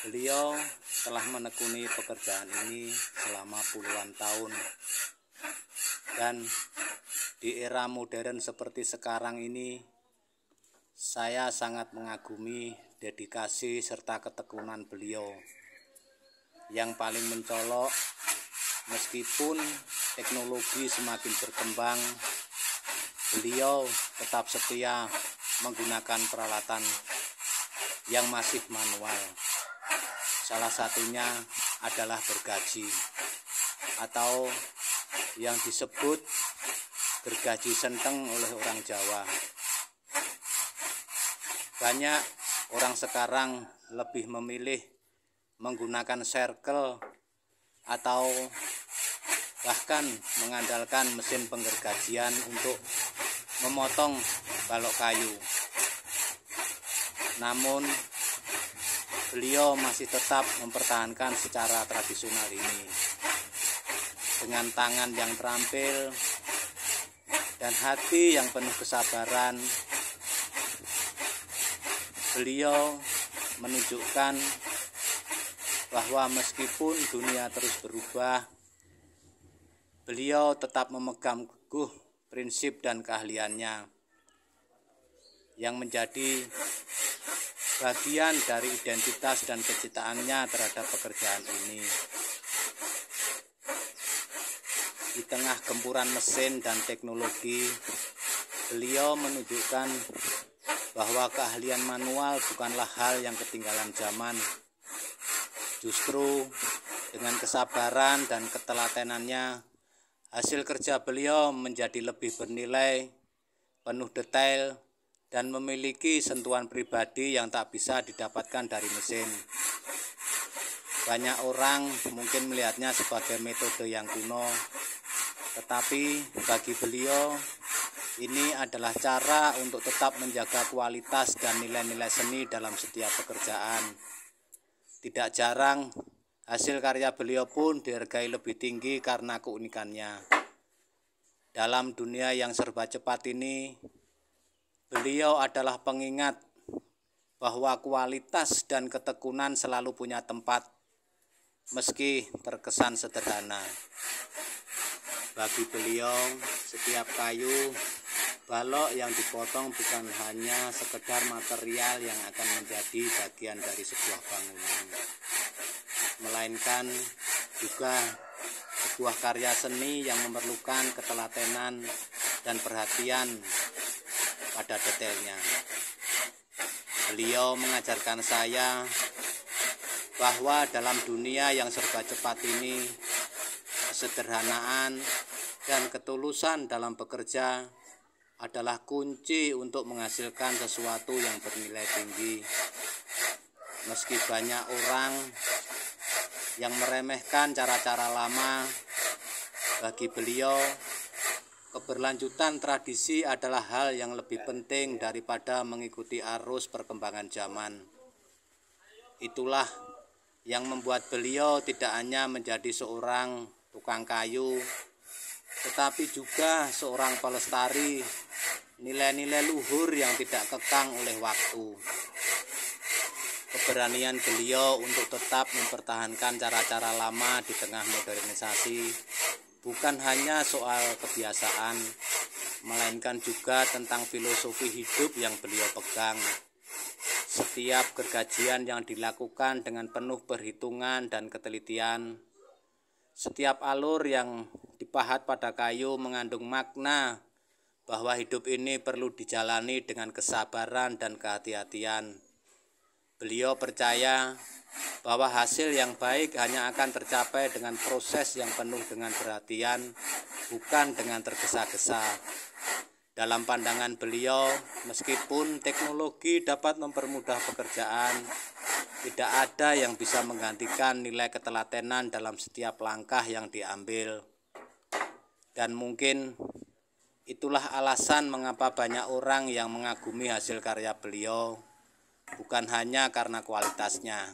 Beliau telah menekuni pekerjaan ini selama puluhan tahun, dan di era modern seperti sekarang ini, saya sangat mengagumi dedikasi serta ketekunan beliau. Yang paling mencolok, meskipun teknologi semakin berkembang, beliau tetap setia menggunakan peralatan yang masih manual. Salah satunya adalah gergaji, atau yang disebut gergaji senteng oleh orang Jawa. Banyak orang sekarang lebih memilih menggunakan serkel atau bahkan mengandalkan mesin penggergajian untuk memotong balok kayu. Namun beliau masih tetap mempertahankan secara tradisional ini dengan tangan yang terampil dan hati yang penuh kesabaran. Beliau menunjukkan bahwa meskipun dunia terus berubah, beliau tetap memegang teguh prinsip dan keahliannya yang menjadi bagian dari identitas dan kecintaannya terhadap pekerjaan ini. Di tengah gempuran mesin dan teknologi, beliau menunjukkan bahwa keahlian manual bukanlah hal yang ketinggalan zaman. Justru dengan kesabaran dan ketelatenannya, hasil kerja beliau menjadi lebih bernilai, penuh detail, dan memiliki sentuhan pribadi yang tak bisa didapatkan dari mesin. Banyak orang mungkin melihatnya sebagai metode yang kuno, tetapi bagi beliau ini adalah cara untuk tetap menjaga kualitas dan nilai-nilai seni dalam setiap pekerjaan. Tidak jarang hasil karya beliau pun dihargai lebih tinggi karena keunikannya. Dalam dunia yang serba cepat ini, beliau adalah pengingat bahwa kualitas dan ketekunan selalu punya tempat, meski terkesan sederhana. Bagi beliau, setiap kayu, balok yang dipotong bukan hanya sekedar material yang akan menjadi bagian dari sebuah bangunan, melainkan juga sebuah karya seni yang memerlukan ketelatenan dan perhatian pada detailnya. Beliau mengajarkan saya bahwa dalam dunia yang serba cepat ini, kesederhanaan dan ketulusan dalam bekerja adalah kunci untuk menghasilkan sesuatu yang bernilai tinggi. Meski banyak orang yang meremehkan cara-cara lama, bagi beliau keberlanjutan tradisi adalah hal yang lebih penting daripada mengikuti arus perkembangan zaman. Itulah yang membuat beliau tidak hanya menjadi seorang tukang kayu, tetapi juga seorang pelestari nilai-nilai luhur yang tidak kekang oleh waktu. Keberanian beliau untuk tetap mempertahankan cara-cara lama di tengah modernisasi bukan hanya soal kebiasaan, melainkan juga tentang filosofi hidup yang beliau pegang. Setiap gergajian yang dilakukan dengan penuh perhitungan dan ketelitian, setiap alur yang dipahat pada kayu mengandung makna bahwa hidup ini perlu dijalani dengan kesabaran dan kehati-hatian. Beliau percaya bahwa hasil yang baik hanya akan tercapai dengan proses yang penuh dengan perhatian, bukan dengan tergesa-gesa. Dalam pandangan beliau, meskipun teknologi dapat mempermudah pekerjaan, tidak ada yang bisa menggantikan nilai ketelatenan dalam setiap langkah yang diambil. Dan mungkin itulah alasan mengapa banyak orang yang mengagumi hasil karya beliau, bukan hanya karena kualitasnya.